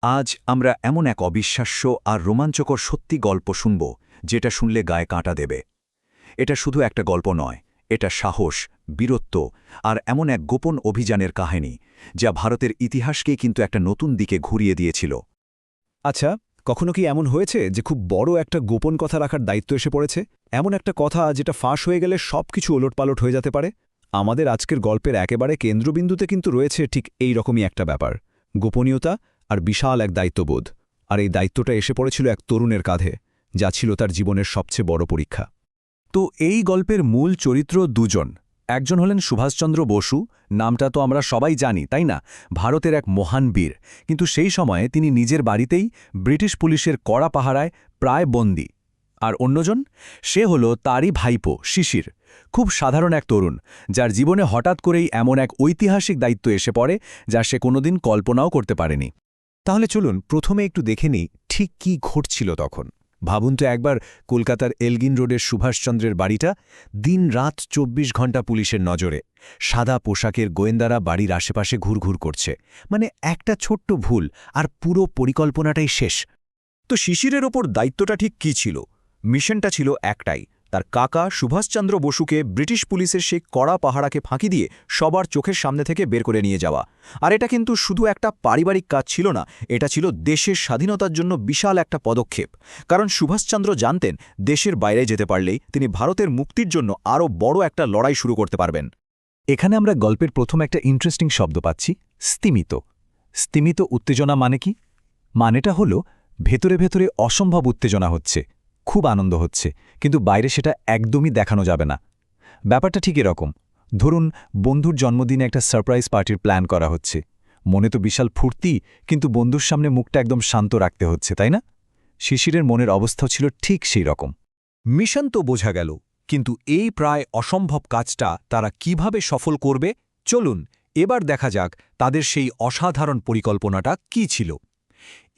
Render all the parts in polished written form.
আজ আমরা এমন এক অবিশ্বাস্য আর রোমাঞ্চকর সত্যি গল্প শুনব যেটা শুনলে গায়ে কাঁটা দেবে। এটা শুধু একটা গল্প নয়, এটা সাহস, বীরত্ব আর এমন এক গোপন অভিযানের কাহিনী যা ভারতের ইতিহাসকেই কিন্তু একটা নতুন দিকে ঘুরিয়ে দিয়েছিল। আচ্ছা, কখনো কি এমন হয়েছে যে খুব বড় একটা গোপন কথা রাখার দায়িত্ব এসে পড়েছে? এমন একটা কথা যেটা ফাঁস হয়ে গেলে সবকিছু ওলটপালট হয়ে যেতে পারে? আমাদের আজকের গল্পের একেবারে কেন্দ্রবিন্দুতে কিন্তু রয়েছে ঠিক এই রকমই একটা ব্যাপার, গোপনীয়তা আর বিশাল এক দায়িত্ববোধ। আর এই দায়িত্বটা এসে পড়েছিল এক তরুণের কাঁধে, যা ছিল তার জীবনের সবচেয়ে বড় পরীক্ষা। তো এই গল্পের মূল চরিত্র দুজন। একজন হলেন সুভাষচন্দ্র বসু, নামটা তো আমরা সবাই জানি, তাই না? ভারতের এক মহান বীর, কিন্তু সেই সময়ে তিনি নিজের বাড়িতেই ব্রিটিশ পুলিশের কড়া পাহারায় প্রায় বন্দী। আর অন্যজন, সে হল তারই ভাইপো শিশির, খুব সাধারণ এক তরুণ, যার জীবনে হঠাৎ করেই এমন এক ঐতিহাসিক দায়িত্ব এসে পড়ে যা সে কোনোদিন কল্পনাও করতে পারেনি। তাহলে চলুন প্রথমে একটু দেখে নিই ঠিক কি ঘটছিল তখন। ভাবুন তো একবার, কলকাতার এলগিন রোডের সুভাষচন্দ্রের বাড়িটা, দিন-রাত ২৪ ঘণ্টা পুলিশের নজরে। সাদা পোশাকের গোয়েন্দারা বাড়ির আশেপাশে ঘুরঘুর করছে। মানে একটা ছোট্ট ভুল আর পুরো পরিকল্পনাটাই শেষ। তো শিশিরের ওপর দায়িত্বটা ঠিক কী ছিল? মিশনটা ছিল একটাই, তার কাকা সুভাষচন্দ্র বসুকে ব্রিটিশ পুলিশের সেই কড়া পাহারাকে ফাঁকি দিয়ে সবার চোখের সামনে থেকে বের করে নিয়ে যাওয়া। আর এটা কিন্তু শুধু একটা পারিবারিক কাজ ছিল না, এটা ছিল দেশের স্বাধীনতার জন্য বিশাল একটা পদক্ষেপ। কারণ সুভাষচন্দ্র জানতেন, দেশের বাইরে যেতে পারলেই তিনি ভারতের মুক্তির জন্য আরও বড় একটা লড়াই শুরু করতে পারবেন। এখানে আমরা গল্পের প্রথম একটা ইন্টারেস্টিং শব্দ পাচ্ছি, স্তিমিত। স্তিমিত উত্তেজনা মানে কি? মানেটা হলো ভেতরে ভেতরে অসম্ভব উত্তেজনা হচ্ছে, খুব আনন্দ হচ্ছে, কিন্তু বাইরে সেটা একদমই দেখানো যাবে না। ব্যাপারটা ঠিক এরকম। ধরুন, বন্ধুর জন্মদিনে একটা সারপ্রাইজ পার্টির প্ল্যান করা হচ্ছে। মনে তো বিশাল ফুর্তি, কিন্তু বন্ধুর সামনে মুখটা একদম শান্ত রাখতে হচ্ছে, তাই না? শিশিরের মনের অবস্থাও ছিল ঠিক সেই রকম। মিশন তো বোঝা গেল, কিন্তু এই প্রায় অসম্ভব কাজটা তারা কিভাবে সফল করবে? চলুন এবার দেখা যাক তাদের সেই অসাধারণ পরিকল্পনাটা কি ছিল।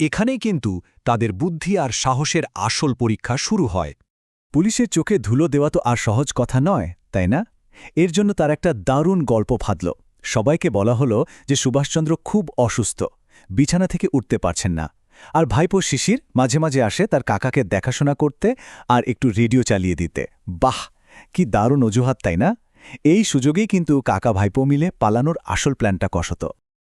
এখানেই কিন্তু তাদের বুদ্ধি আর সাহসের আসল পরীক্ষা শুরু হয়। পুলিশের চোখে ধুলো দেওয়া তো আর সহজ কথা নয়, তাই না? এর জন্য তার একটা দারুণ গল্প ফাঁদল। সবাইকে বলা হলো যে সুভাষচন্দ্র খুব অসুস্থ, বিছানা থেকে উঠতে পারছেন না, আর ভাইপো শিশির মাঝে মাঝে আসে তার কাকাকে দেখাশোনা করতে আর একটু রেডিও চালিয়ে দিতে। বাহ, কি দারুণ অজুহাত, তাই না? এই সুযোগেই কিন্তু কাকা ভাইপো মিলে পালানোর আসল প্ল্যানটা কষত।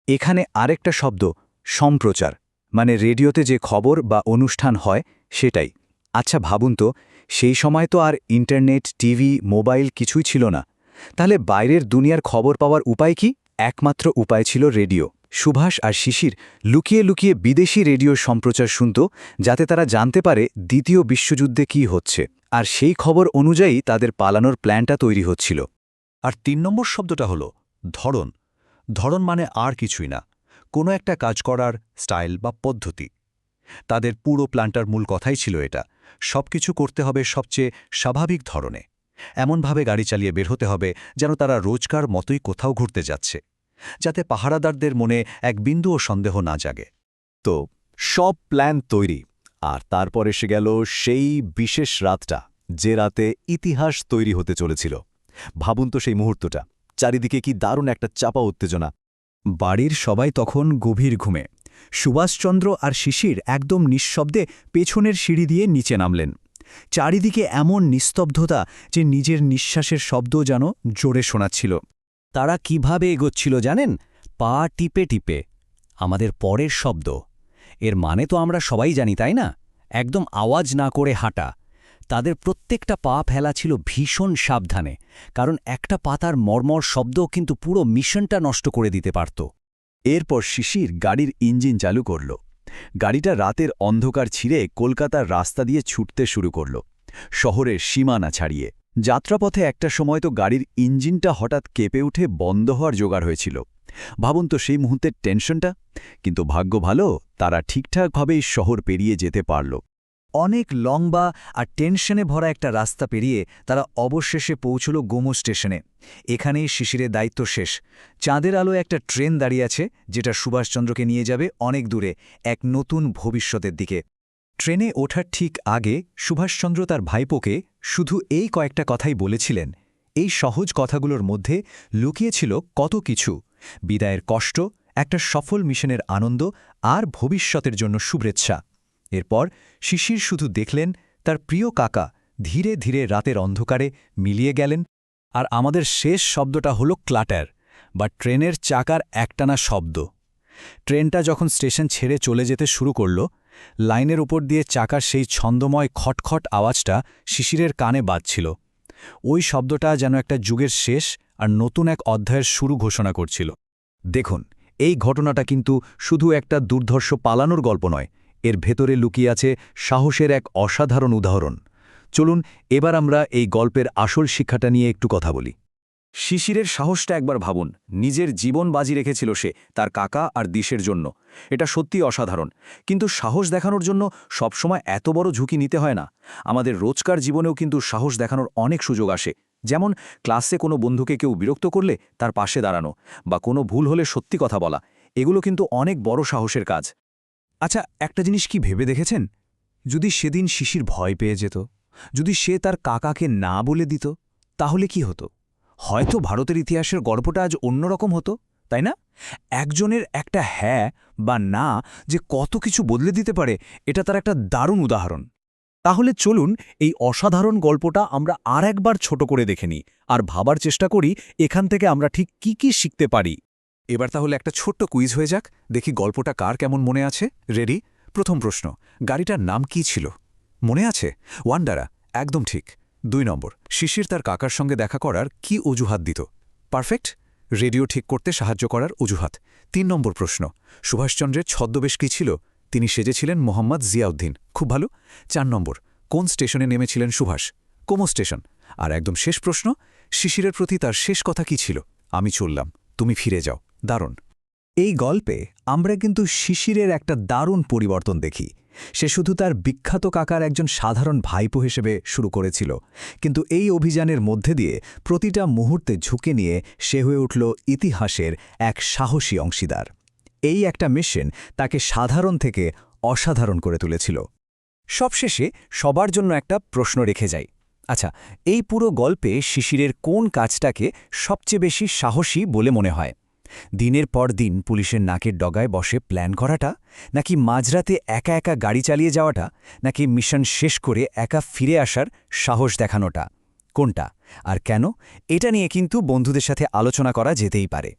এখানে আরেকটা শব্দ, সম্প্রচার, মানে রেডিওতে যে খবর বা অনুষ্ঠান হয় সেটাই। আচ্ছা ভাবুন তো, সেই সময় তো আর ইন্টারনেট, টিভি, মোবাইল কিছুই ছিল না। তাহলে বাইরের দুনিয়ার খবর পাওয়ার উপায় কি? একমাত্র উপায় ছিল রেডিও। সুভাষ আর শিশির লুকিয়ে লুকিয়ে বিদেশি রেডিও সম্প্রচার শুনত, যাতে তারা জানতে পারে দ্বিতীয় বিশ্বযুদ্ধে কি হচ্ছে, আর সেই খবর অনুযায়ী তাদের পালানোর প্ল্যানটা তৈরি হচ্ছিল। আর ৩ নম্বর শব্দটা হল ধরন। ধরন মানে আর কিছুই না, কোনো একটা কাজ করার স্টাইল বা পদ্ধতি। তাদের পুরো প্ল্যানটার মূল কথাই ছিল এটা, সবকিছু করতে হবে সবচেয়ে স্বাভাবিক ধরনে। এমনভাবে গাড়ি চালিয়ে বের হতে হবে যেন তারা রোজকার মতোই কোথাও ঘুরতে যাচ্ছে, যাতে পাহারাদারদের মনে এক বিন্দুও সন্দেহ না জাগে। তো সব প্ল্যান তৈরি, আর তারপর এসে গেল সেই বিশেষ রাতটা, যে রাতে ইতিহাস তৈরি হতে চলেছিল। ভাবুন তো সেই মুহূর্তটা, চারিদিকে কি দারুণ একটা চাপা উত্তেজনা। বাড়ির সবাই তখন গভীর ঘুমে। সুভাষচন্দ্র আর শিশির একদম নিঃশব্দে পেছনের সিঁড়ি দিয়ে নিচে নামলেন। চারিদিকে এমন নিস্তব্ধতা যে নিজের নিঃশ্বাসের শব্দ যেন জোরে শোনাচ্ছিল। তারা কিভাবে এগোচ্ছিল জানেন? পা টিপে টিপে। আমাদের পরের শব্দ, এর মানে তো আমরা সবাই জানি, তাই না? একদম আওয়াজ না করে হাঁটা। তাদের প্রত্যেকটা পা ফেলা ছিল ভীষণ সাবধানে, কারণ একটা পাতার মর্মর শব্দ কিন্তু পুরো মিশনটা নষ্ট করে দিতে পারত। এরপর শিশির গাড়ির ইঞ্জিন চালু করল। গাড়িটা রাতের অন্ধকার ছিঁড়ে কলকাতার রাস্তা দিয়ে ছুটতে শুরু করল, শহরের সীমানা ছাড়িয়ে। যাত্রাপথে একটা সময় তো গাড়ির ইঞ্জিনটা হঠাৎ কেঁপে উঠে বন্ধ হওয়ার জোগাড় হয়েছিল। ভাবুন তো সেই মুহূর্তের টেনশনটা। কিন্তু ভাগ্য ভালো, তারা ঠিকঠাকভাবেই শহর পেরিয়ে যেতে পারল। অনেক লম্বা আর টেনশনে ভরা একটা রাস্তা পেরিয়ে তারা অবশেষে পৌঁছল গোমো স্টেশনে। এখানেই শিশিরের দায়িত্ব শেষ। চাঁদের আলোয় একটা ট্রেন দাঁড়িয়ে আছে, যেটা সুভাষচন্দ্রকে নিয়ে যাবে অনেক দূরে, এক নতুন ভবিষ্যতের দিকে। ট্রেনে ওঠার ঠিক আগে সুভাষচন্দ্র তার ভাইপোকে শুধু এই কয়েকটা কথাই বলেছিলেন। এই সহজ কথাগুলোর মধ্যে লুকিয়েছিল কত কিছু, বিদায়ের কষ্ট, একটা সফল মিশনের আনন্দ আর ভবিষ্যতের জন্য শুভেচ্ছা। এরপর শিশির শুধু দেখলেন তার প্রিয় কাকা ধীরে ধীরে রাতের অন্ধকারে মিলিয়ে গেলেন। আর আমাদের শেষ শব্দটা হলো ক্লাটার বা ট্রেনের চাকার একটানা শব্দ। ট্রেনটা যখন স্টেশন ছেড়ে চলে যেতে শুরু করল, লাইনের উপর দিয়ে চাকার সেই ছন্দময় খটখট আওয়াজটা শিশিরের কানে বাজছিল। ওই শব্দটা যেন একটা যুগের শেষ আর নতুন এক অধ্যায়ের শুরু ঘোষণা করছিল। দেখুন, এই ঘটনাটা কিন্তু শুধু একটা দুর্ধর্ষ পালানোর গল্প নয়, এর ভেতরে লুকিয়ে আছে সাহসের এক অসাধারণ উদাহরণ। চলুন এবার আমরা এই গল্পের আসল শিক্ষাটা নিয়ে একটু কথা বলি। শিশিরের সাহসটা একবার ভাবুন, নিজের জীবন বাজি রেখেছিল সে তার কাকা আর দেশের জন্য। এটা সত্যি অসাধারণ, কিন্তু সাহস দেখানোর জন্য সবসময় এত বড় ঝুঁকি নিতে হয় না। আমাদের রোজকার জীবনেও কিন্তু সাহস দেখানোর অনেক সুযোগ আসে, যেমন ক্লাসে কোনো বন্ধুকে কেউ বিরক্ত করলে তার পাশে দাঁড়ানো, বা কোনো ভুল হলে সত্যি কথা বলা। এগুলো কিন্তু অনেক বড় সাহসের কাজ। আচ্ছা, একটা জিনিস কি ভেবে দেখেছেন? যদি সেদিন শিশির ভয় পেয়ে যেত, যদি সে তার কাকাকে না বলে দিত, তাহলে কি হতো? হয়তো ভারতের ইতিহাসের গল্পটা আজ অন্যরকম হতো, তাই না? একজনের একটা হ্যাঁ বা না যে কত কিছু বদলে দিতে পারে, এটা তার একটা দারুণ উদাহরণ। তাহলে চলুন এই অসাধারণ গল্পটা আমরা আর একবার ছোট করে দেখে নিই আর ভাবার চেষ্টা করি এখান থেকে আমরা ঠিক কি কি শিখতে পারি। এবার তাহলে একটা ছোট্ট কুইজ হয়ে যাক, দেখি গল্পটা কার কেমন মনে আছে। রেডি? প্রথম প্রশ্ন, গাড়িটার নাম কি ছিল? মনে আছে? ওয়ান্ডারা, একদম ঠিক। 2 নম্বর, শিশির তার কাকার সঙ্গে দেখা করার কি অজুহাত দিত? পারফেক্ট, রেডিও ঠিক করতে সাহায্য করার অজুহাত। 3 নম্বর প্রশ্ন, সুভাষচন্দ্রের ছদ্মবেশ কী ছিল? তিনি সেজেছিলেন মোহাম্মদ জিয়াউদ্দিন। খুব ভালো। 4 নম্বর, কোন স্টেশনে নেমেছিলেন সুভাষ? Como station. আর একদম শেষ প্রশ্ন, শিশিরের প্রতি তার শেষ কথা কি ছিল? আমি চললাম, তুমি ফিরে যাও। দারুণ। এই গল্পে আমরা কিন্তু শিশিরের একটা দারুণ পরিবর্তন দেখি। সে শুধু তার বিখ্যাত কাকার একজন সাধারণ ভাইপো হিসেবে শুরু করেছিল, কিন্তু এই অভিযানের মধ্যে দিয়ে প্রতিটা মুহূর্তে ঝুঁকে নিয়ে সে হয়ে উঠল ইতিহাসের এক সাহসী অংশীদার। এই একটা মিশন তাকে সাধারণ থেকে অসাধারণ করে তুলেছিল। সবশেষে সবার জন্য একটা প্রশ্ন রেখে যাই। আচ্ছা, এই পুরো গল্পে শিশিরের কোন কাজটাকে সবচেয়ে বেশি সাহসী বলে মনে হয়? দিনের পর দিন পুলিশের নাকের ডগায় বসে প্ল্যান করাটা, নাকি মাঝরাতে একা একা গাড়ি চালিয়ে যাওয়াটা, নাকি মিশন শেষ করে একা ফিরে আসার সাহস দেখানোটা? কোনটা আর কেন, এটা নিয়ে কিন্তু বন্ধুদের সাথে আলোচনা করা যেতেই পারে।